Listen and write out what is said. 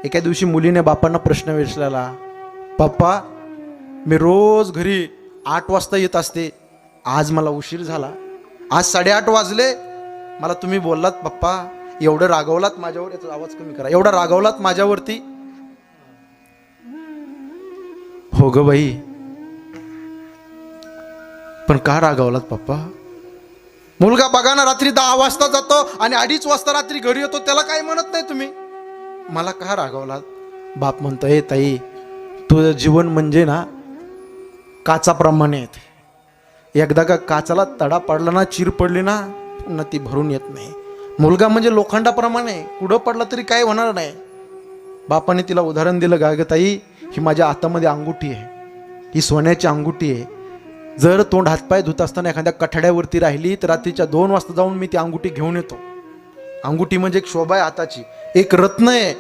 एका दिवशी मुलीने बापांना प्रश्न विचारला, पप्पा मी रोज घरी 8 वाजता येत असते, आज मला उशीर झाला, आज 8:30 वाजले, मला तुम्ही बोललात पप्पा एवढं रागवलात माझ्यावर, याचा आवाज कमी करा, एवढा रागवलात माझ्यावरती. हो ग बाई, पण का रागवलात पप्पा? मुलगा बघा ना रात्री 10 वाजता जातो आणि 2:30 वाजता रात्री घरी येतो, त्याला काही म्हणत नाही तुम्ही, मला का रागवलात? बाप म्हणतो, ए ताई तुझं जीवन म्हणजे ना काचाप्रमाणे येते, एकदा का काचाला तडा पडला ना, चीर पडली ना, पुन्हा ती भरून येत नाही. मुलगा म्हणजे लोखंडाप्रमाणे, कुठं पडला तरी काय होणार नाही. बापाने तिला उदाहरण दिलं, गा ग ताई ही माझ्या हातामध्ये अंगुठी आहे, ही सोन्याची अंगुठी आहे, जर तोंड हातपाय धुत असताना एखाद्या कठड्यावरती राहिली तर रात्रीच्या 2 वाजता जाऊन मी ती अंगुठी घेऊन येतो. अंगुठी म्हणजे एक शोभा आहे हाताची, एक रत्न आहे,